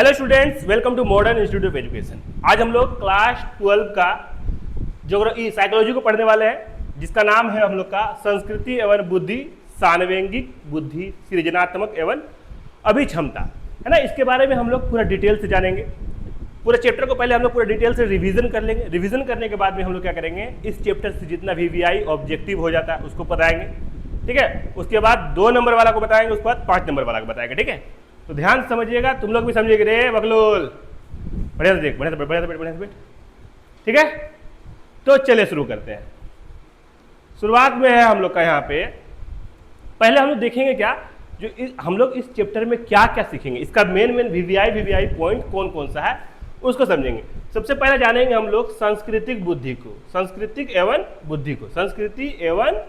Hello students, welcome to Modern Institute of Education. आज हम लोग क्लास 12 का ज्योग्राफी साइकोलॉजी को पढ़ने वाले हैं, जिसका नाम है हम लोग का संस्कृति एवं बुद्धि, सान्वेंगिक बुद्धि, सृजनात्मक एवं अभिक्षमता, है ना। इसके बारे में हम लोग पूरा डिटेल से जानेंगे। पूरे चैप्टर को पहले हम लोग पूरा डिटेल से रिवीजन कर लेंगे। रिवीजन करने के बाद में हम लोग क्या करेंगे, इस चैप्टर से जितना VVI ऑब्जेक्टिव हो जाता है उसको बताएंगे, ठीक है। उसके बाद 2 नंबर वाला को बताएंगे, उसके बाद 5 नंबर वाला को बताएंगे, ठीक है। तो ध्यान समझिएगा, तुम लोग भी समझिएगा। रे बकलोल, बढ़िया से देख, बढ़िया से बैठ, ठीक है। तो चलिए शुरू करते हैं। शुरुआत में है हम लोग का यहाँ पे, पहले हम लोग देखेंगे क्या हम लोग इस चैप्टर में क्या क्या सीखेंगे, इसका मेन VVI पॉइंट कौन कौन सा है उसको समझेंगे। सबसे पहले जानेंगे हम लोग सांस्कृतिक बुद्धि को, सांस्कृतिक एवं बुद्धि को, संस्कृति एवं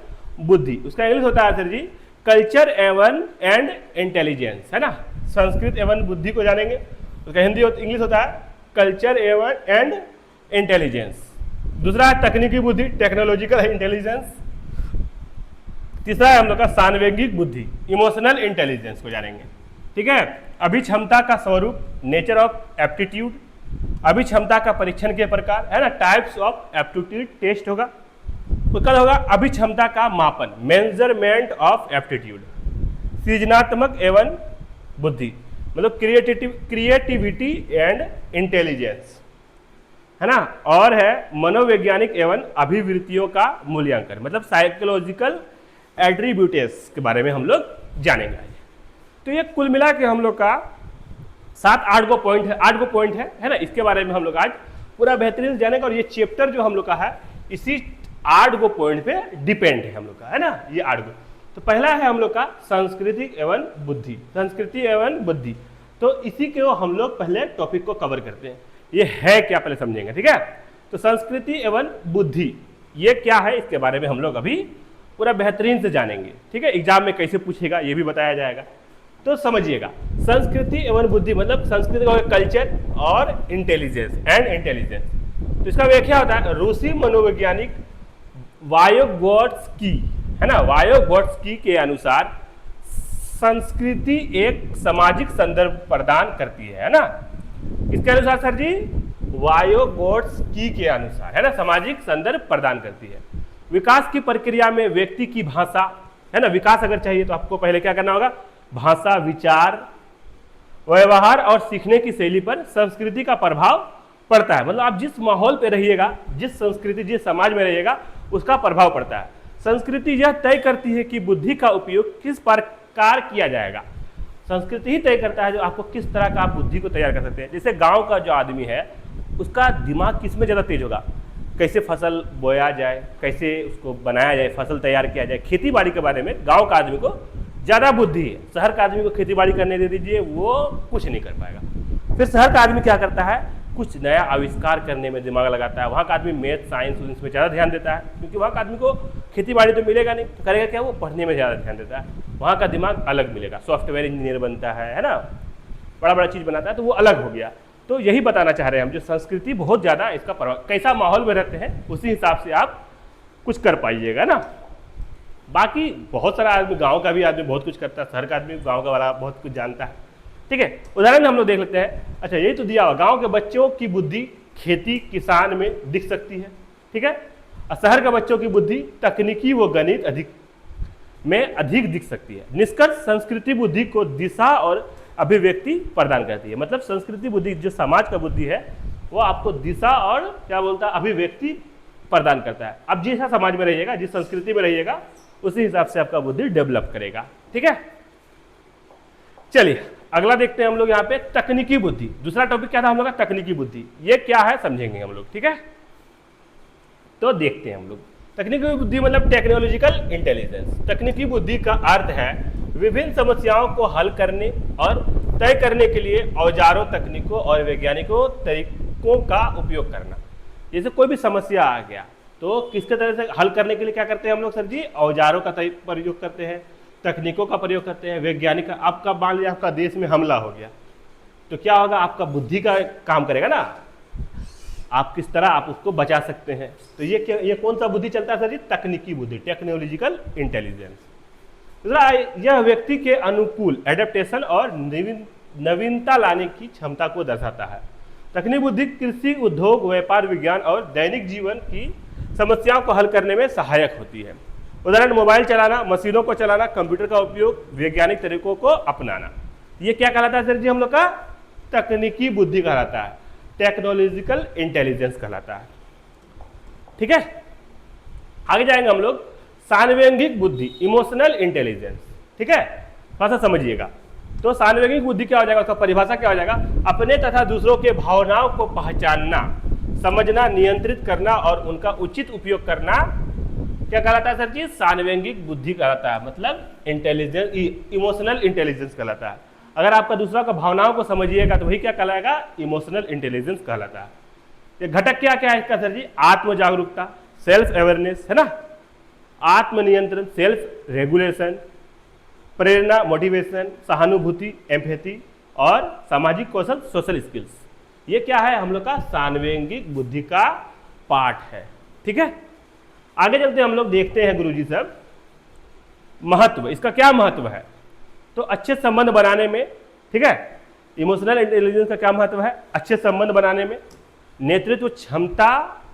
बुद्धि। उसका इंग्लिश होता है सर जी कल्चर एवं एंड इंटेलिजेंस, है ना। संस्कृत एवं बुद्धि को जानेंगे। उसका हिंदी इंग्लिश होता है कल्चर एवं एंड इंटेलिजेंस। दूसरा है तकनीकी बुद्धि, टेक्नोलॉजिकल इंटेलिजेंस। तीसरा है हम लोग का सान्वेंगिक बुद्धि, इमोशनल इंटेलिजेंस को जानेंगे, ठीक है। अभिक्षमता का स्वरूप, नेचर ऑफ एप्टीट्यूड, अभिक्षमता का परीक्षण के प्रकार, है ना, टाइप्स ऑफ एप्टीट्यूड टेस्ट होगा। उसका होगा अभिक्षमता का मापन, मेजरमेंट ऑफ एप्टीट्यूड। सृजनात्मक एवं बुद्धि मतलब क्रिएटिविटी एंड इंटेलिजेंस, है ना। और है मनोवैज्ञानिक एवं अभिवृत्तियों का मूल्यांकन, मतलब साइकोलॉजिकल एट्रीब्यूट्स के बारे में हम लोग जानेंगे। तो ये कुल मिला के हम लोग का 7-8 गो पॉइंट है, 8 गो पॉइंट है ना। इसके बारे में हम लोग आज पूरा बेहतरीन जानेंगे। और ये चैप्टर जो हम लोग का है इसी 8 गो पॉइंट पे डिपेंड है हम लोग का, है ना, ये 8 गो। तो पहला है हम लोग का संस्कृति एवं बुद्धि, संस्कृति एवं बुद्धि। तो इसी के हम लोग पहले टॉपिक को कवर करते हैं, ये है क्या पहले समझेंगे, ठीक है। तो संस्कृति एवं बुद्धि ये क्या है, इसके बारे में हम लोग अभी पूरा बेहतरीन से जानेंगे, ठीक है। एग्जाम में कैसे पूछेगा ये भी बताया जाएगा। तो समझिएगा, संस्कृति एवं बुद्धि मतलब संस्कृति का कल्चर और इंटेलिजेंस एंड इंटेलिजेंस। तो इसका व्याख्या होता है रूसी मनोवैज्ञानिक वायोगोट्स्की, है ना, वायोगोट्स्की के अनुसार संस्कृति एक सामाजिक संदर्भ प्रदान करती है ना। इसके अनुसार सर जी वायोगोट्स्की के अनुसार, है ना, सामाजिक संदर्भ प्रदान करती है। विकास की प्रक्रिया में व्यक्ति की भाषा, है ना, विकास अगर चाहिए तो आपको पहले क्या करना होगा, भाषा, विचार, व्यवहार और सीखने की शैली पर संस्कृति का प्रभाव पड़ता है। मतलब आप जिस माहौल पे रहिएगा, जिस संस्कृति, जिस समाज में रहिएगा, उसका प्रभाव पड़ता है। संस्कृति यह तय करती है कि बुद्धि का उपयोग किस प्रकार किया जाएगा। संस्कृति ही तय करता है जो आपको किस तरह का आप बुद्धि को तैयार कर सकते हैं। जैसे गांव का जो आदमी है उसका दिमाग किस में ज़्यादा तेज होगा, कैसे फसल बोया जाए, कैसे उसको बनाया जाए, फसल तैयार किया जाए, खेती बाड़ी के बारे में गाँव का आदमी को ज़्यादा बुद्धि है। शहर का आदमी को खेती बाड़ी करने दे दीजिए, वो कुछ नहीं कर पाएगा। फिर शहर का आदमी क्या करता है, कुछ नया आविष्कार करने में दिमाग लगाता है। वहाँ का आदमी मैथ, साइंस में ज़्यादा ध्यान देता है, क्योंकि वहाँ का आदमी को खेती बाड़ी तो मिलेगा नहीं, तो करेगा क्या, वो पढ़ने में ज़्यादा ध्यान देता है। वहाँ का दिमाग अलग मिलेगा, सॉफ्टवेयर इंजीनियर बनता है ना, बड़ा बड़ा चीज़ बनाता है, तो वो अलग हो गया। तो यही बताना चाह रहे हैं हम, जो संस्कृति बहुत ज़्यादा इसका प्रभाव, कैसा माहौल में रहते हैं उसी हिसाब से आप कुछ कर पाइएगा ना। बाकी बहुत सारा आदमी, गाँव का भी आदमी बहुत कुछ करता है, शहर का आदमी गाँव का वाला बहुत कुछ जानता है, ठीक है। उदाहरण हम लोग देख लेते हैं। अच्छा, यही तो दिया हुआ, गांव के बच्चों की बुद्धि खेती किसान में दिख सकती है, ठीक है। और शहर के बच्चों की बुद्धि तकनीकी व गणित अधिक दिख सकती है। निष्कर्ष, संस्कृति बुद्धि को दिशा और अभिव्यक्ति प्रदान करती है। मतलब संस्कृति बुद्धि जो समाज का बुद्धि है वो आपको दिशा और क्या बोलता है, अभिव्यक्ति प्रदान करता है। अब जैसा समाज में रहिएगा, जिस संस्कृति में रहिएगा, उसी हिसाब से आपका बुद्धि डेवलप करेगा, ठीक है। चलिए अगला देखते हैं हम लोग यहाँ पे तकनीकी बुद्धि। दूसरा टॉपिक क्या था हम लोग का, तकनीकी बुद्धि। ये क्या है समझेंगे हम लोग, ठीक है। तो देखते हैं हम लोग तकनीकी बुद्धि मतलब टेक्नोलॉजिकल इंटेलिजेंस। तकनीकी बुद्धि का अर्थ है विभिन्न समस्याओं को हल करने और तय करने के लिए औजारों, तकनीकों और वैज्ञानिकों तरीकों का उपयोग करना। जैसे कोई भी समस्या आ गया तो किसके तरह से हल करने के लिए क्या करते हैं हम लोग सर जी, औजारों का प्रयोग करते हैं, तकनीकों का प्रयोग करते हैं, वैज्ञानिक का। आपका मान लीजिए आपका देश में हमला हो गया तो क्या होगा, आपका बुद्धि का काम करेगा ना, आप किस तरह आप उसको बचा सकते हैं। तो ये कौन सा बुद्धि चलता है सर जी, तकनीकी बुद्धि, टेक्नोलॉजिकल इंटेलिजेंस। दूसरा, यह व्यक्ति के अनुकूल एडेप्टेशन और नवीनता लाने की क्षमता को दर्शाता है। तकनीकी बुद्धि कृषि, उद्योग, व्यापार, विज्ञान और दैनिक जीवन की समस्याओं को हल करने में सहायक होती है। उदाहरण, मोबाइल चलाना, मशीनों को चलाना, कंप्यूटर का उपयोग, वैज्ञानिक तरीकों को अपनाना। ये क्या कहलाता है सर जी हम लोग का? तकनीकी बुद्धि कहलाता है, टेक्नोलॉजिकल इंटेलिजेंस कहलाता है। ठीक है, आगे जाएंगे हम लोग। सान्वेंगिक बुद्धि, इमोशनल इंटेलिजेंस। ठीक है, थोड़ा सा समझिएगा। तो सान्वेंगिक बुद्धि क्या हो जाएगा, उसका परिभाषा क्या हो जाएगा? अपने तथा दूसरों के भावनाओं को पहचानना, समझना, नियंत्रित करना और उनका उचित उपयोग करना क्या कहलाता है सर जी? सान्वेंगिक बुद्धि कहलाता है, मतलब इंटेलिजेंस, इमोशनल इंटेलिजेंस कहलाता है। अगर आपका दूसरा का भावनाओं को समझिएगा तो वही क्या कहलाएगा? इमोशनल इंटेलिजेंस कहलाता है। ये घटक क्या क्या है इसका सर जी? आत्म जागरूकता, सेल्फ अवेयरनेस, है ना, आत्मनियंत्रण, सेल्फ रेगुलेशन, प्रेरणा, मोटिवेशन, सहानुभूति, एम्पैथी और सामाजिक कौशल, सोशल स्किल्स। ये क्या है? हम लोग का सान्वेंगिक बुद्धि का पार्ट है। ठीक है, आगे चलते हम लोग देखते हैं गुरुजी साहब महत्व, इसका क्या महत्व है। तो अच्छे संबंध बनाने में, ठीक है, इमोशनल इंटेलिजेंस का क्या महत्व है? अच्छे संबंध बनाने में, नेतृत्व क्षमता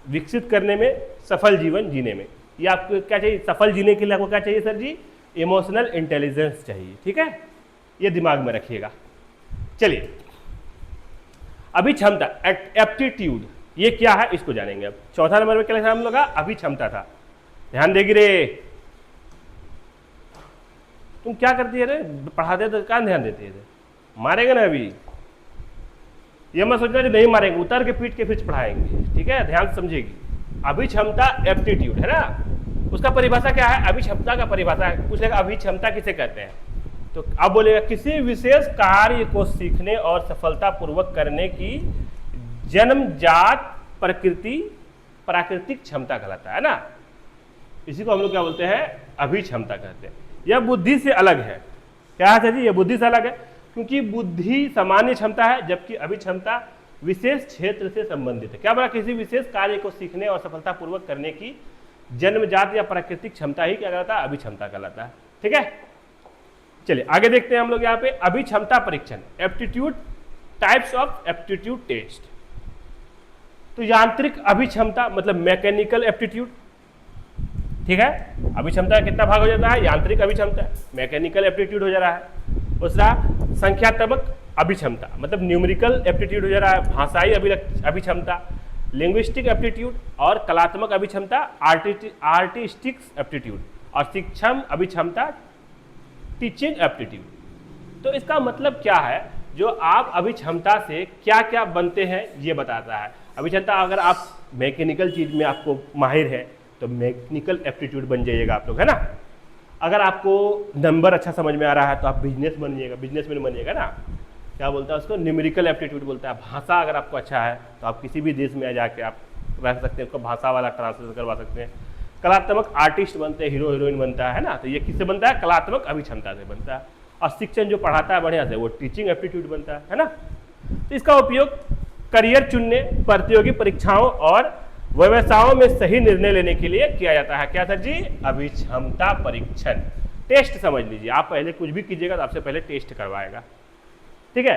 विकसित करने में, सफल जीवन जीने में। ये आपको क्या चाहिए? सफल जीने के लिए आपको क्या चाहिए सर जी? इमोशनल इंटेलिजेंस चाहिए। ठीक है, ये दिमाग में रखिएगा। चलिए, अभी क्षमता, एप्टीट्यूड, ये क्या है इसको जानेंगे। अब चौथा नंबर में क्या लिखा हम लोग का? अभी क्षमता था। ध्यान देगी रे, तुम क्या करती है रे? पढ़ाते तो क्या ध्यान देती है? मारेंगे ना अभी, ये मैं सोच रहा हूँ नहीं मारेंगे, उतर के पीट के फिर पढ़ाएंगे। ठीक है, ध्यान समझेगी। अभी क्षमता एप्टीट्यूड है ना, उसका परिभाषा क्या है? अभी क्षमता का परिभाषा पूछेगा, अभी क्षमता किसे कहते हैं? तो अब बोलेगा किसी विशेष कार्य को सीखने और सफलतापूर्वक करने की जन्मजात प्राकृतिक क्षमता कहलाता है ना। इसी को हम लोग क्या बोलते हैं? अभी क्षमता कहते हैं। यह बुद्धि से अलग है। क्या है जी? यह बुद्धि से अलग है, क्योंकि बुद्धि सामान्य क्षमता है जबकि अभी क्षमता विशेष क्षेत्र से संबंधित है। क्या बोला? किसी विशेष कार्य को सीखने और सफलतापूर्वक करने की जन्मजात या प्राकृतिक क्षमता ही क्या कहलाता है? अभी क्षमता कहलाता है। ठीक है, चलिए आगे देखते हैं हम लोग यहाँ पे अभी क्षमता परीक्षण, aptitude, types of aptitude test. तो यांत्रिक अभी क्षमता मतलब मैकेनिकल एप्टीट्यूड। ठीक है, अभी क्षमता कितना भाग हो जाता है? यांत्रिक अभी क्षमता, मैकेनिकल एप्टीट्यूड हो जा रहा है। दूसरा संख्यात्मक अभी क्षमता मतलब न्यूमेरिकल एप्टीट्यूड हो जा रहा है, भाषाई अभी क्षमता, लिंग्विस्टिक एप्टीट्यूड और कलात्मक अभी क्षमता, आर्टिस्टिक्स एप्टीट्यूड और शिक्षण अभी क्षमता, टीचिंग एप्टीट्यूड। तो इसका मतलब क्या है? जो आप अभी क्षमता से क्या क्या बनते हैं ये बताता है। अभी क्षमता अगर आप मैकेनिकल चीज में आपको माहिर है तो मैकेनिकल एप्टीट्यूड बन जाइएगा आप लोग, है ना। अगर आपको नंबर अच्छा समझ में आ रहा है तो आप बिजनेसमैन बनिएगा ना। क्या बोलता है उसको? न्यूमेरिकल एप्टीट्यूड बोलता है। भाषा अगर आपको अच्छा है तो आप किसी भी देश में जाके आप रह सकते हैं, उसको भाषा वाला ट्रांसलेशन करवा सकते हैं। कलात्मक आर्टिस्ट बनते हैं, हीरो हीरोइन बनता है ना, तो ये किससे बनता है? कलात्मक अभी क्षमता से बनता है। और शिक्षण जो पढ़ाता है बढ़िया से वो टीचिंग एप्टीट्यूड बनता है ना। तो इसका उपयोग करियर चुनने, प्रतियोगी परीक्षाओं और व्यवसायों में सही निर्णय लेने के लिए किया जाता है। क्या सर जी? अभी क्षमता परीक्षण। टेस्ट समझ लीजिए, आप पहले कुछ भी कीजिएगा तो आपसे पहले टेस्ट करवाएगा। ठीक है,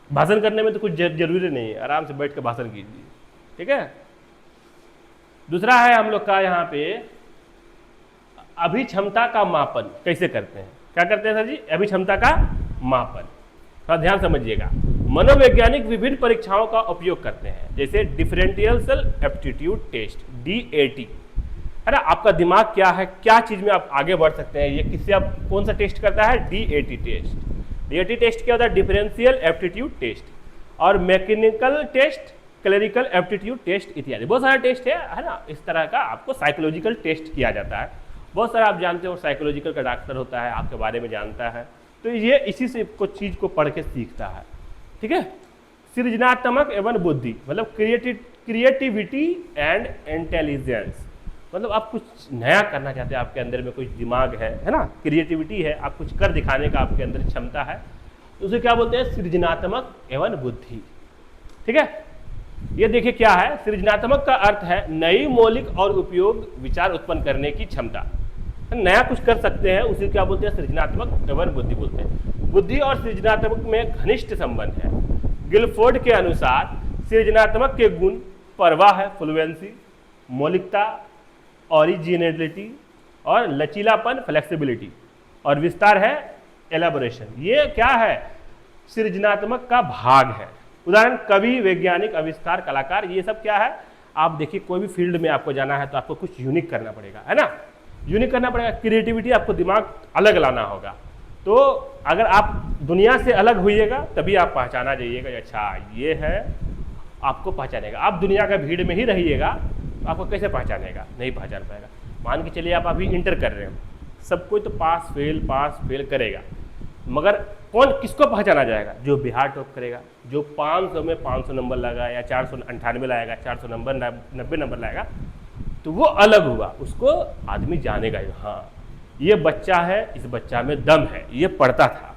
भाषण करने में तो कुछ जरूरी नहीं है, आराम से बैठ के भाषण कीजिए। ठीक है, दूसरा है हम लोग का यहाँ पे अभी क्षमता का मापन कैसे करते हैं। क्या करते हैं सर जी? अभी क्षमता का मापन, थोड़ा ध्यान समझिएगा। मनोवैज्ञानिक विभिन्न परीक्षाओं का उपयोग करते हैं, जैसे डिफरेंशियल एप्टीट्यूड टेस्ट, DAT, है ना। आपका दिमाग क्या है, क्या चीज में आप आगे बढ़ सकते हैं, ये किससे आप कौन सा टेस्ट करता है? DAT test. DAT टेस्ट क्या होता है? Differential aptitude test. और mechanical test, clerical aptitude test इत्यादि बहुत सारा टेस्ट है ना। इस तरह का आपको साइकोलॉजिकल टेस्ट किया जाता है। बहुत सारा आप जानते हो, साइकोलॉजिकल का डॉक्टर होता है, आपके बारे में जानता है, तो ये इसी से कुछ चीज को पढ़ के सीखता है। ठीक है, सृजनात्मक एवं बुद्धि मतलब क्रिएटिविटी एंड इंटेलिजेंस, मतलब आप कुछ नया करना चाहते हैं, आपके अंदर में कुछ दिमाग है ना, क्रिएटिविटी है, आप कुछ कर दिखाने का आपके अंदर क्षमता है, तो उसे क्या बोलते हैं? सृजनात्मक एवं बुद्धि। ठीक है, ये देखिए क्या है, सृजनात्मक का अर्थ है नई, मौलिक और उपयोग विचार उत्पन्न करने की क्षमता। नया कुछ कर सकते हैं, उसी क्या बोलते हैं, सृजनात्मक एवं बुद्धि बोलते हैं। बुद्धि और सृजनात्मक में घनिष्ठ संबंध है। गिलफोर्ड के अनुसार सृजनात्मक के गुण परवाह है, फ्लुएंसी, मौलिकता, ओरिजिनलिटी, और लचीलापन, फ्लेक्सिबिलिटी, और विस्तार है, एलाबोरेशन। ये क्या है, सृजनात्मक का भाग है। उदाहरण कवि, वैज्ञानिक, आविष्कार, कलाकार, ये सब क्या है। आप देखिए कोई भी फील्ड में आपको जाना है तो आपको कुछ यूनिक करना पड़ेगा, है ना, यूनिक करना पड़ेगा, क्रिएटिविटी, आपको दिमाग अलग लाना होगा। तो अगर आप दुनिया से अलग होइएगा तभी आप पहचाना जाइएगा, अच्छा ये है, आपको पहचानेगा। आप दुनिया का भीड़ में ही रहिएगा तो आपको कैसे पहचानेगा, नहीं पहचान पाएगा। मान के चलिए आप अभी इंटर कर रहे हैं, सब कोई तो पास फेल करेगा, मगर कौन किसको पहचाना जाएगा, जो बिहार टॉप करेगा, जो 500 में 500 नंबर लाएगा, या 498 लाएगा, 400 नंबर 90 नंबर लाएगा, तो वो अलग हुआ, उसको आदमी जानेगा, हाँ ये बच्चा है, इस बच्चा में दम है, ये पढ़ता था।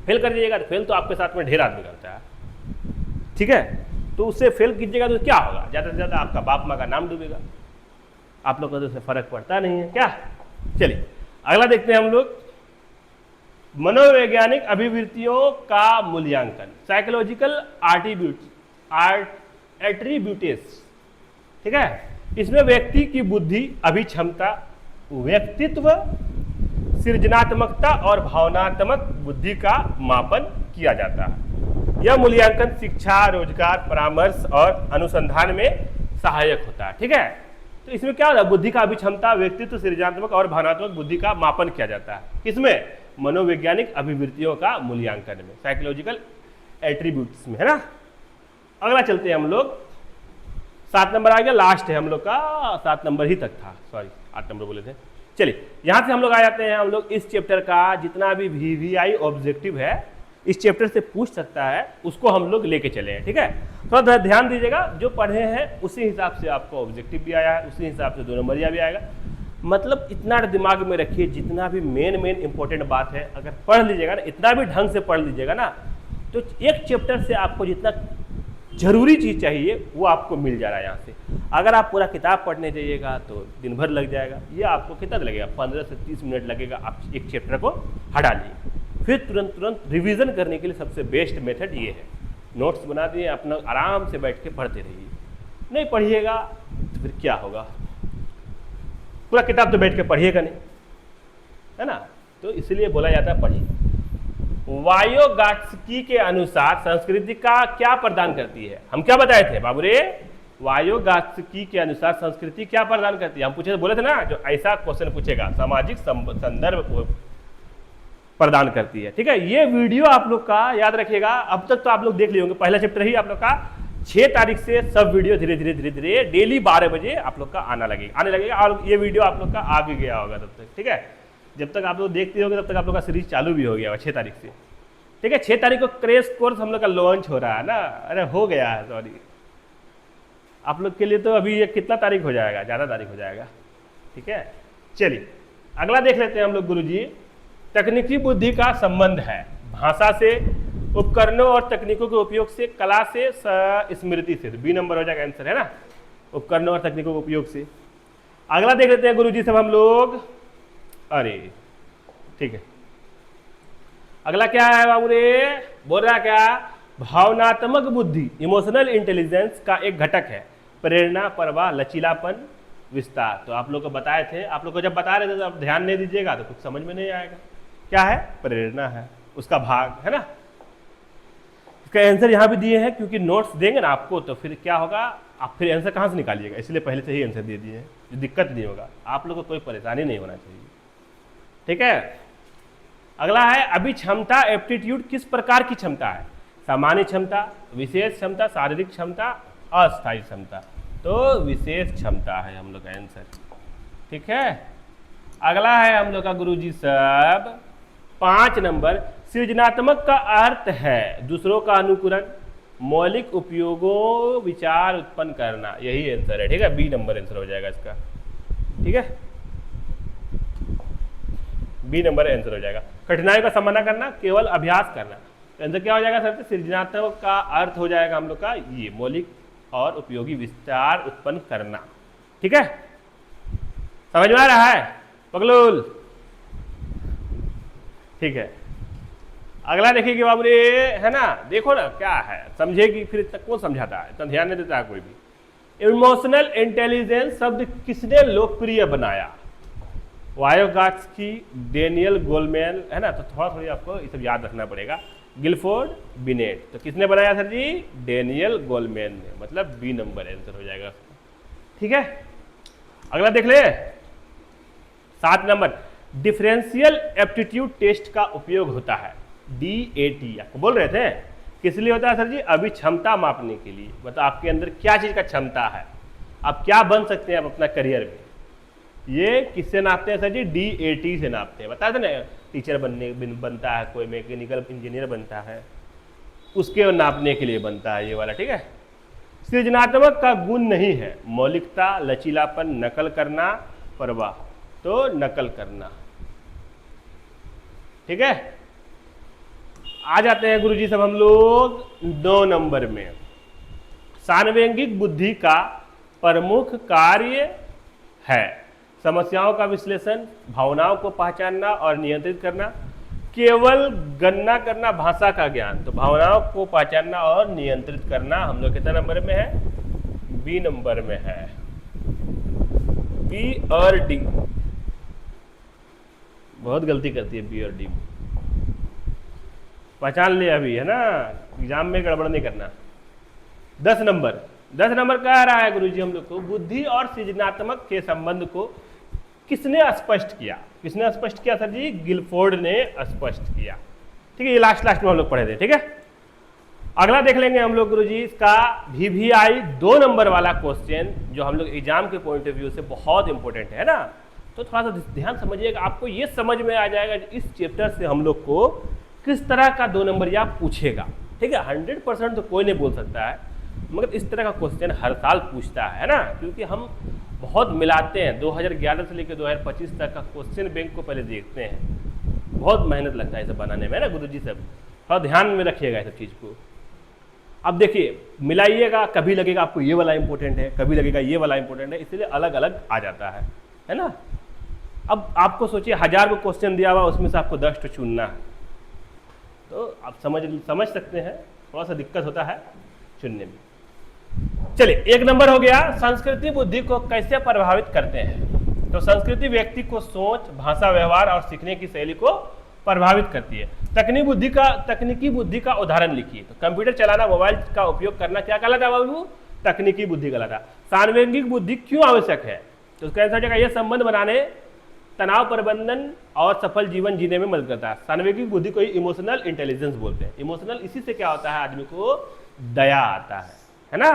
फेल कर जाइएगा तो फेल तो आपके साथ में ढेर आदमी करता है, ठीक है, तो उससे फेल कीजिएगा तो क्या होगा, ज़्यादा से ज़्यादा आपका बाप माँ का नाम डूबेगा। आप लोग को तो उससे फर्क पड़ता नहीं है क्या। चलिए अगला देखते हैं हम लोग, मनोवैज्ञानिक अभिवृत्तियों का मूल्यांकन, साइकोलॉजिकल एट्रीब्यूट्स, ठीक है। इसमें व्यक्ति की बुद्धि, अभिक्षमता, व्यक्तित्व, सृजनात्मकता और भावनात्मक बुद्धि का मापन किया जाता है। यह मूल्यांकन शिक्षा, रोजगार, परामर्श और अनुसंधान में सहायक होता है, ठीक है। तो इसमें क्या होता है, बुद्धि का अभिक्षमता, व्यक्तित्व, सृजनात्मक और भावनात्मक बुद्धि का मापन किया जाता है। किसमें, मनोवैज्ञानिक अभिवृत्तियों का मूल्यांकन में, साइकोलॉजिकल एट्रीब्यूट्स में, है ना। अगला चलते हैं हम लोग, 7 नंबर आ गया, लास्ट है हम लोग का, 7 नंबर ही तक था, सॉरी 8 नंबर बोले थे। चलिए यहां से हम लोग आ जाते हैं, हम लोग इस चैप्टर का जितना भी VVI ऑब्जेक्टिव है इस चैप्टर से पूछ सकता है, उसको हम लोग लेके चले हैं, ठीक है। थोड़ा ध्यान दीजिएगा, जो पढ़े हैं उसी हिसाब से आपको ऑब्जेक्टिव भी आया है, उसी हिसाब से 2 नंबरिया भी आएगा। मतलब इतना दिमाग में रखिए, जितना भी मेन इंपॉर्टेंट बात है अगर पढ़ लीजिएगा ना, इतना भी ढंग से पढ़ लीजिएगा ना, तो एक चैप्टर से आपको जितना जरूरी चीज़ चाहिए वो आपको मिल जा रहा है यहाँ से। अगर आप पूरा किताब पढ़ने जाइएगा तो दिन भर लग जाएगा, ये आपको कितना लगेगा, 15 से 30 मिनट लगेगा, आप एक चैप्टर को हटा लिए। फिर तुरंत रिवीजन करने के लिए सबसे बेस्ट मेथड ये है, नोट्स बना दिए, अपना आराम से बैठ के पढ़ते रहिए। नहीं पढ़िएगा तो फिर क्या होगा, पूरा किताब तो बैठ के पढ़िएगा नहीं, है ना। तो इसलिए बोला जाता है पढ़िए। वायोगात्स्की के अनुसार संस्कृति का क्या प्रदान करती है, हम क्या बताए थे बाबू रे, वायोगात्स्की के अनुसार संस्कृति क्या प्रदान करती है, हम पूछे बोले थे ना, जो ऐसा क्वेश्चन पूछेगा सामाजिक संदर्भ प्रदान करती है, ठीक है। ये वीडियो आप लोग का याद रखिएगा, अब तक तो आप लोग देख लिए होंगे, पहला चैप्टर ही आप लोग का 6 तारीख से सब वीडियो धीरे धीरे डेली 12 बजे आप लोग का आने लगेगा, और ये वीडियो आप लोग का आ भी गया होगा तब तक, ठीक है। जब तक आप लोग देखते होंगे तब तक आप लोग का सीरीज चालू भी हो गया होगा 6 तारीख से, ठीक है। 6 तारीख को क्रैश कोर्स हम लोग का लॉन्च हो रहा है ना, अरे हो गया है, सॉरी आप लोग के लिए तो अभी ये कितना तारीख हो जाएगा, ज़्यादा तारीख हो जाएगा, ठीक है। चलिए अगला देख लेते हैं हम लोग गुरुजी, तकनीकी बुद्धि का संबंध है भाषा से, उपकरणों और तकनीकों के उपयोग से, कला से, स्मृति से। तो 2 नंबर हो जाएगा आंसर, है ना, उपकरणों और तकनीकों के उपयोग से। अगला देख लेते हैं गुरुजी सब हम लोग, अरे ठीक है, अगला क्या है बाबू रे, बोल रहा क्या, भावनात्मक बुद्धि, इमोशनल इंटेलिजेंस का एक घटक है, प्रेरणा, परवाह, लचीलापन, विस्तार। तो आप लोग को बताए थे, आप लोग को जब बता रहे थे तो आप ध्यान नहीं दीजिएगा तो कुछ समझ में नहीं आएगा। क्या है, प्रेरणा है, उसका भाग है ना। इसका आंसर यहाँ भी दिए हैं, क्योंकि नोट्स देंगे ना आपको तो फिर क्या होगा, आप फिर आंसर कहाँ से निकालिएगा, इसलिए पहले से ही आंसर दे दिए हैं, जो दिक्कत नहीं होगा, आप लोग को कोई परेशानी नहीं होना चाहिए, ठीक है। अगला है अभिक्षमता, एप्टीट्यूड किस प्रकार की क्षमता है, सामान्य क्षमता, विशेष क्षमता, शारीरिक क्षमता, अस्थायी क्षमता। तो विशेष क्षमता है हम लोग का आंसर, ठीक है। अगला है हम लोग का गुरुजी सब 5 नंबर, सृजनात्मक का अर्थ है दूसरों का अनुकरण, मौलिक उपयोगों विचार उत्पन्न करना, यही आंसर है, ठीक है। बी नंबर आंसर हो जाएगा इसका, ठीक है, बी नंबर आंसर हो जाएगा। कठिनाइयों का सामना करना, केवल अभ्यास करना, आंसर क्या हो जाएगा सर, सृजनात्मक का अर्थ हो जाएगा हम लोग का ये मौलिक और उपयोगी विचार उत्पन्न करना, ठीक है। समझ में आ रहा है, बगलुल, ठीक है। अगला देखिए कि बाबू रे, है ना, देखो ना क्या है, समझेगी फिर तक कौन समझाता है, इतना ध्यान नहीं देता है कोई भी। इमोशनल इंटेलिजेंस शब्द किसने लोकप्रिय बनाया? वायोगास्की, डेनियल गोलमैन, है ना, तो थोड़ा थोड़ी आपको ये सब याद रखना पड़ेगा। गिलफोर्ड, बिनेट, तो किसने बनाया सर जी? डेनियल गोलमैन ने, मतलब बी नंबर आंसर हो जाएगा, ठीक है। अगला देख ले, 7 नंबर, डिफरेंशियल एप्टीट्यूड टेस्ट का उपयोग होता है, DAT, आपको बोल रहे थे किस लिए होता है सर जी? अभी क्षमता मापने के लिए, मतलब आपके अंदर क्या चीज का क्षमता है, आप क्या बन सकते हैं आप अपना करियर में। ये किससे नापते हैं सर जी? DAT से नापते हैं। बता दें ना, टीचर बनता है, कोई मैकेनिकल इंजीनियर बनता है, उसके नापने के लिए बनता है ये वाला, ठीक है। सृजनात्मक का गुण नहीं है, मौलिकता, लचीलापन, नकल करना, परवाह, तो नकल करना, ठीक है। आ जाते हैं गुरुजी सब हम लोग 2 नंबर में। सार्वजनिक बुद्धि का प्रमुख कार्य है समस्याओं का विश्लेषण, भावनाओं को पहचानना और नियंत्रित करना, केवल गणना करना, भाषा का ज्ञान, तो भावनाओं को पहचानना और नियंत्रित करना हम लोग कितने नंबर में है? बी नंबर में है, बी और डी। बहुत गलती करती है बी और डी, पहचान ले अभी, है ना, एग्जाम में गड़बड़ नहीं करना। 10 नंबर कह रहा है गुरुजी हम लोग को, बुद्धि और सृजनात्मक के संबंध को किसने स्पष्ट किया? किसने स्पष्ट किया सर जी? गिलफोर्ड ने स्पष्ट किया, ठीक है। ये लास्ट में हम लोग पढ़े थे, ठीक है। अगला देख लेंगे हम लोग गुरुजी, इसका VVI 2 नंबर वाला क्वेश्चन, जो हम लोग एग्जाम के पॉइंट ऑफ व्यू से बहुत इंपॉर्टेंट है ना, तो थोड़ा सा ध्यान समझिएगा, आपको ये समझ में आ जाएगा इस चैप्टर से हम लोग को किस तरह का 2 नंबरिया पूछेगा, ठीक है। 100% तो कोई नहीं बोल सकता है, मगर इस तरह का क्वेश्चन हर साल पूछता है ना, क्योंकि हम बहुत मिलाते हैं, 2011 से लेकर 2025 तक का क्वेश्चन बैंक को पहले देखते हैं, बहुत मेहनत लगता है इसे बनाने में ना गुरुजी सब, थोड़ा ध्यान में रखिएगा इस चीज़ को। अब देखिए, मिलाइएगा, कभी लगेगा आपको ये वाला इंपॉर्टेंट है, कभी लगेगा ये वाला इंपॉर्टेंट है, इसलिए अलग अलग आ जाता है ना। अब आपको सोचिए 1000 को क्वेश्चन दिया हुआ, उसमें से आपको 10 चुनना है, तो आप समझ सकते हैं, थोड़ा सा दिक्कत होता है चुनने में। चलिए, 1 नंबर हो गया, संस्कृति बुद्धि को कैसे प्रभावित करते हैं? तो संस्कृति व्यक्ति को सोच, भाषा, व्यवहार और सीखने की शैली को प्रभावित करती है। तकनीकी बुद्धि का उदाहरण लिखिए, तो कंप्यूटर चलाना, मोबाइल का उपयोग करना क्या कहलाता है बाबू? तकनीकी बुद्धि कहलाता है। सार्वजनिक बुद्धि क्यों आवश्यक है? तो उसका आंसर है, यह संबंध बनाने, तनाव प्रबंधन और सफल जीवन जीने में मदद करता है। सार्वजनिक बुद्धि को इमोशनल इंटेलिजेंस बोलते हैं। इमोशनल, इसी से क्या होता है, आदमी को दया आता है ना।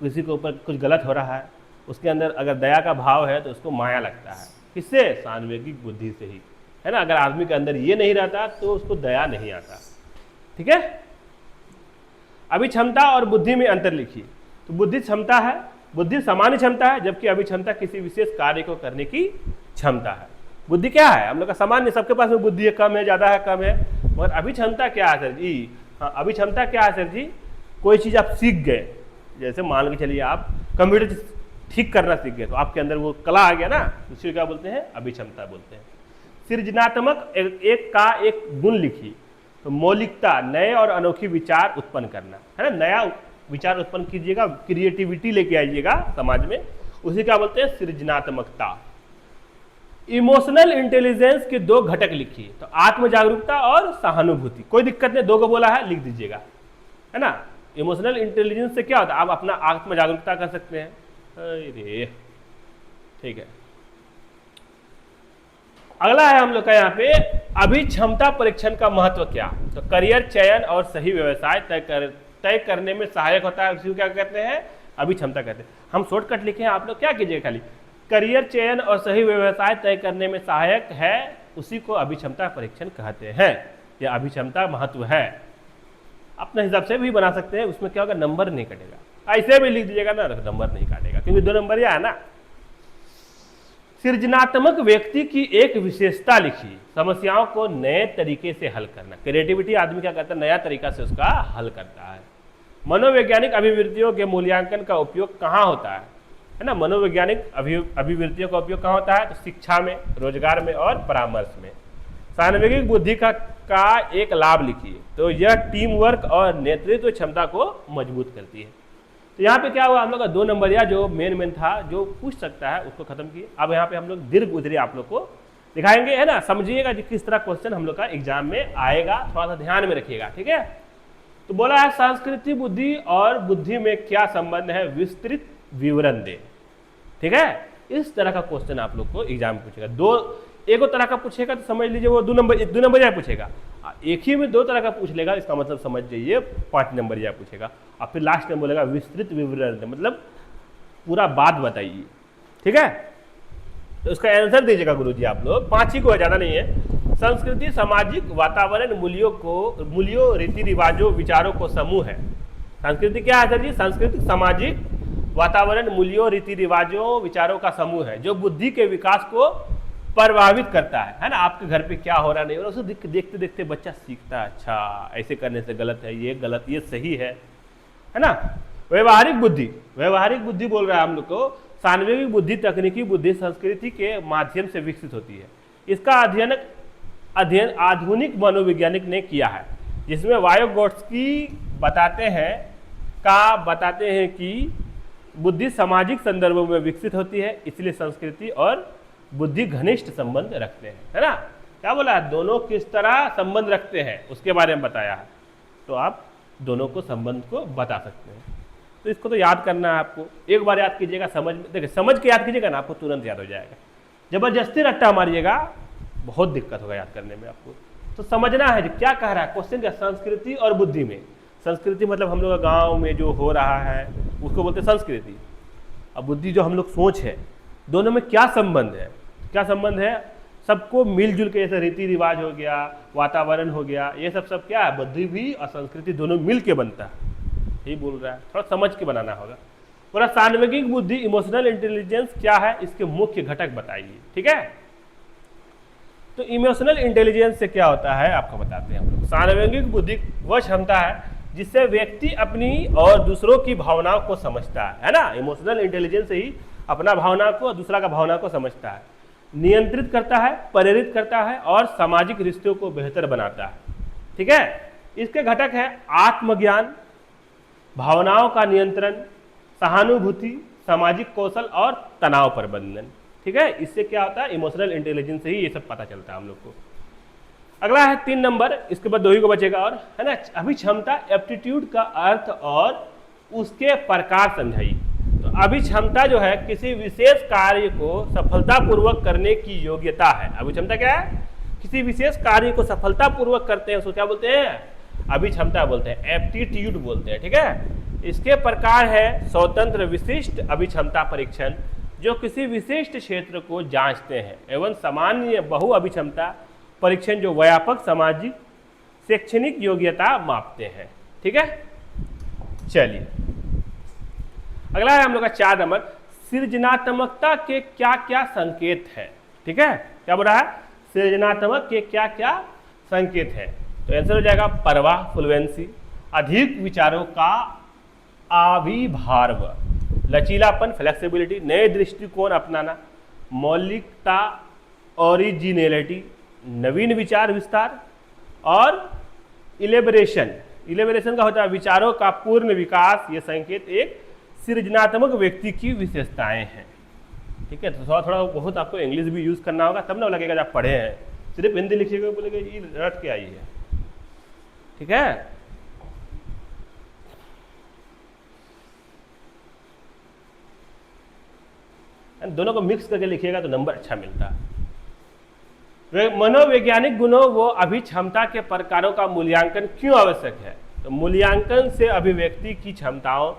किसी के ऊपर कुछ गलत हो रहा है, उसके अंदर अगर दया का भाव है तो उसको माया लगता है, किससे? सार्वजनिक बुद्धि से ही, है ना। अगर आदमी के अंदर ये नहीं रहता तो उसको दया नहीं आता, ठीक है। अभी क्षमता और बुद्धि में अंतर लिखिए, तो बुद्धि क्षमता है, बुद्धि सामान्य क्षमता है, जबकि अभिक्षमता किसी विशेष कार्य को करने की क्षमता है। बुद्धि क्या है? हम लोग का सामान्य, सबके पास में बुद्धि है, कम है, ज्यादा है, कम है, मगर अभिक्षमता क्या है सर जी? हाँ, अभिक्षमता क्या है सर जी? कोई चीज आप सीख गए, जैसे मान के चलिए आप कंप्यूटर ठीक करना सीख गए, तो आपके अंदर वो कला आ गया ना, उसी क्या बोलते हैं? अभिक्षमता बोलते हैं। सृजनात्मक एक गुण लिखिए, तो मौलिकता, नए और अनोखी विचार उत्पन्न करना, है ना, नया विचार उत्पन्न कीजिएगा, क्रिएटिविटी लेके आइएगा समाज में, उसी क्या बोलते हैं? सृजनात्मकता। इमोशनल इंटेलिजेंस के 2 घटक लिखिए, तो आत्म जागरूकता और सहानुभूति। कोई दिक्कत नहीं, 2 को बोला है, लिख दीजिएगा, है ना। इमोशनल इंटेलिजेंस से क्या होता है? आप अपना आत्म जागरूकता कर सकते हैं, अरे ठीक है। अगला है हम लोग का यहाँ पे, अभिक्षमता परीक्षण का महत्व क्या? तो करियर चयन और सही व्यवसाय तय करने में सहायक होता है, उसी क्या कहते हैं? अभिक्षमता कहते हैं। हम शॉर्टकट लिखे हैं, आप लोग क्या कीजिए, खाली करियर चयन और सही व्यवसाय तय करने में सहायक है, उसी को अभिक्षमता परीक्षण कहते हैं। यह अभिक्षमता महत्व है, अपने हिसाब से भी बना सकते हैं, उसमें क्या होगा? नंबर नहीं कटेगा, ऐसे भी लिख दीजिएगा ना, नंबर नहीं काटेगा, क्योंकि 2 नंबर यह है ना। सृजनात्मक व्यक्ति की एक विशेषता लिखिए, समस्याओं को नए तरीके से हल करना। क्रिएटिविटी आदमी क्या करता है? नया तरीका से उसका हल करता है। मनोवैज्ञानिक अभिवृत्तियों के मूल्यांकन का उपयोग कहाँ होता है? है ना। मनोवैज्ञानिक अभिवृत्तियों का उपयोग कहाँ होता है, तो शिक्षा में, रोजगार में और परामर्श में। सान्वेगिक बुद्धि का एक लाभ लिखिए, तो यह टीम वर्क और नेतृत्व क्षमता को मजबूत करती है। तो यहाँ पे क्या हुआ, हम लोग का 2 नंबर या जो मेन था जो पूछ सकता है उसको खत्म किए। अब यहाँ पे हम लोग दीर्घ उद्धृति आप लोग को दिखाएंगे, है ना। समझिएगा कि किस तरह क्वेश्चन हम लोग का एग्जाम में आएगा, थोड़ा सा ध्यान में रखिएगा, ठीक है। तो बोला है सांस्कृतिक बुद्धि और बुद्धि में क्या संबंध है, विस्तृत विवरण दे, ठीक है। इस तरह का क्वेश्चन आप लोग को एग्जाम में पूछेगा। एक तरह का पूछेगा तो समझ लीजिए वो 2 नंबर या पूछेगा। एक ही में 2 तरह का पूछ लेगा, इसका मतलब समझ जाइए 5 नंबर या पूछेगा। और फिर लास्ट में बोलेगा विस्तृत विवरण दे, मतलब पूरा बात बताइए, ठीक है। तो इसका आंसर दीजिएगा गुरुजी आप लोग, 5 ही को, ज़्यादा नहीं है। संस्कृति सामाजिक वातावरण मूल्यों रीति रिवाजों विचारों को समूह है। संस्कृति क्या है सर जी, सांस्कृतिक सामाजिक वातावरण मूल्यों रीति रिवाजों विचारों का समूह है जो बुद्धि के विकास को प्रभावित करता है ना। आपके घर पे क्या हो रहा नहीं हो रहा, उसको देखते देखते बच्चा सीखता है, अच्छा ऐसे करने से गलत है, ये गलत, ये सही है ना। व्यवहारिक बुद्धि बोल रहा है हम लोग को। सान्वेगिक बुद्धि तकनीकी बुद्धि संस्कृति के माध्यम से विकसित होती है। इसका अध्ययन आधुनिक मनोवैज्ञानिक ने किया है, जिसमें वायोगोट्स्की बताते हैं कि बुद्धि सामाजिक संदर्भों में विकसित होती है, इसलिए संस्कृति और बुद्धि घनिष्ठ संबंध रखते हैं, है ना। क्या बोला है, दोनों किस तरह संबंध रखते हैं उसके बारे में बताया है। तो आप दोनों को संबंध को बता सकते हैं। तो इसको तो याद करना है आपको, एक बार याद कीजिएगा, देखिए समझ के याद कीजिएगा ना, आपको तुरंत याद हो जाएगा। जबरदस्ती रट्टा मारिएगा बहुत दिक्कत होगा याद करने में आपको। तो समझना है क्या कह रहा है क्वेश्चन का, संस्कृति और बुद्धि में। संस्कृति मतलब हम लोग गाँव में जो हो रहा है उसको बोलते हैं संस्कृति, और बुद्धि जो हम लोग सोच है, दोनों में क्या संबंध है, सबको मिलजुल के, जैसे रीति रिवाज हो गया, वातावरण हो गया, ये सब क्या है, बुद्धि भी और संस्कृति दोनों मिल के बनता है, यही बोल रहा है। थोड़ा समझ के बनाना होगा पूरा। सान्वेगिक बुद्धि इमोशनल इंटेलिजेंस क्या है, इसके मुख्य घटक बताइए, ठीक है। तो इमोशनल इंटेलिजेंस से क्या होता है आपको बताते हैं हम लोग। सान्वेगिक बुद्धि वह क्षमता है जिससे व्यक्ति अपनी और दूसरों की भावनाओं को समझता है ना। इमोशनल इंटेलिजेंस से ही अपना भावना को, दूसरा का भावना को समझता है, नियंत्रित करता है, प्रेरित करता है और सामाजिक रिश्तों को बेहतर बनाता है, ठीक है। इसके घटक है आत्मज्ञान, भावनाओं का नियंत्रण, सहानुभूति, सामाजिक कौशल और तनाव प्रबंधन, ठीक है। इससे क्या होता है, इमोशनल इंटेलिजेंस से ही ये सब पता चलता है हम लोग को। अगला है 3 नंबर, इसके बाद 2 ही को बचेगा और, है ना। अभिक्षमता, एप्टीट्यूड का अर्थ और उसके प्रकार समझाइए। तो अभिक्षमता जो है किसी विशेष कार्य को सफलतापूर्वक करने की योग्यता है। अभिक्षमता क्या है, किसी विशेष कार्य को सफलतापूर्वक करते हैं उसको क्या बोलते हैं, अभिक्षमता बोलते हैं, एप्टीट्यूड बोलते हैं, ठीक है। इसके प्रकार है स्वतंत्र विशिष्ट अभिक्षमता परीक्षण, जो किसी विशिष्ट क्षेत्र को जांचते हैं, एवं सामान्य बहु अभिक्षमता परीक्षण जो व्यापक सामाजिक शैक्षणिक योग्यता मापते हैं, ठीक है। चलिए अगला है हम लोग का 4 नंबर, सृजनात्मकता के क्या क्या संकेत है, ठीक है। क्या बोल रहा है, सृजनात्मक के क्या क्या संकेत है। तो आंसर हो जाएगा परवाह, फ्लुएंसी, अधिक विचारों का आविर्भाव, लचीलापन, फ्लेक्सिबिलिटी, नए दृष्टिकोण अपनाना, मौलिकता, ओरिजिनलिटी, नवीन विचार विस्तार और इलेबरेशन का होता है विचारों का पूर्ण विकास। ये संकेत एक सृजनात्मक व्यक्ति की विशेषताएं हैं, ठीक है। तो थोड़ा थोड़ा बहुत आपको इंग्लिश भी यूज करना होगा, तब ना लगेगा जब आप पढ़े हैं। सिर्फ हिंदी लिखिएगा बोलेगा ये रट के आई है, ठीक है। दोनों को मिक्स करके लिखिएगा तो नंबर अच्छा मिलता है। मनोवैज्ञानिक गुणों व अभिक्षमता के प्रकारों का मूल्यांकन क्यों आवश्यक है। तो मूल्यांकन से अभिव्यक्ति की क्षमताओं,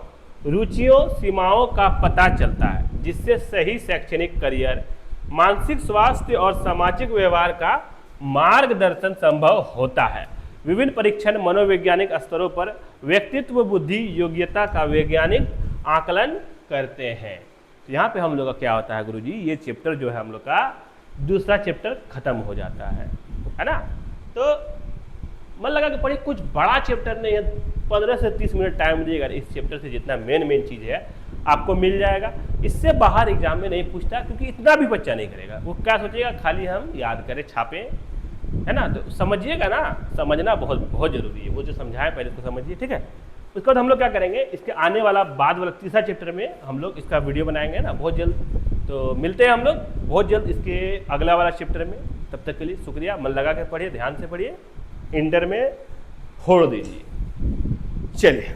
रुचियों, सीमाओं का पता चलता है, जिससे सही शैक्षणिक करियर, मानसिक स्वास्थ्य और सामाजिक व्यवहार का मार्गदर्शन संभव होता है। विभिन्न परीक्षण मनोवैज्ञानिक स्तरों पर व्यक्तित्व बुद्धि योग्यता का वैज्ञानिक आकलन करते हैं। तो यहाँ पे हम लोग का क्या होता है गुरुजी, ये चैप्टर जो है हम लोग का दूसरा चैप्टर खत्म हो जाता है ना। तो मन लगा के पढ़िए, कुछ बड़ा चैप्टर नहीं है, 15 से 30 मिनट टाइम दिएगा, इस चैप्टर से जितना मेन चीज़ है आपको मिल जाएगा। इससे बाहर एग्जाम में नहीं पूछता, क्योंकि इतना भी बच्चा नहीं करेगा। वो क्या सोचेगा, खाली हम याद करें, छापे, है ना। तो समझिएगा ना, समझना बहुत बहुत जरूरी है। वो जो समझाएं पहले उसको समझिए, ठीक है। उसके बाद हम लोग क्या करेंगे, इसके आने वाला बाद वाला तीसरा चैप्टर में हम लोग इसका वीडियो बनाएंगे ना बहुत जल्द। तो मिलते हैं हम लोग बहुत जल्द इसके अगला वाला चैप्टर में। तब तक के लिए शुक्रिया। मन लगा के पढ़िए, ध्यान से पढ़िए, इंटर में होड़ दीजिए। चलिए।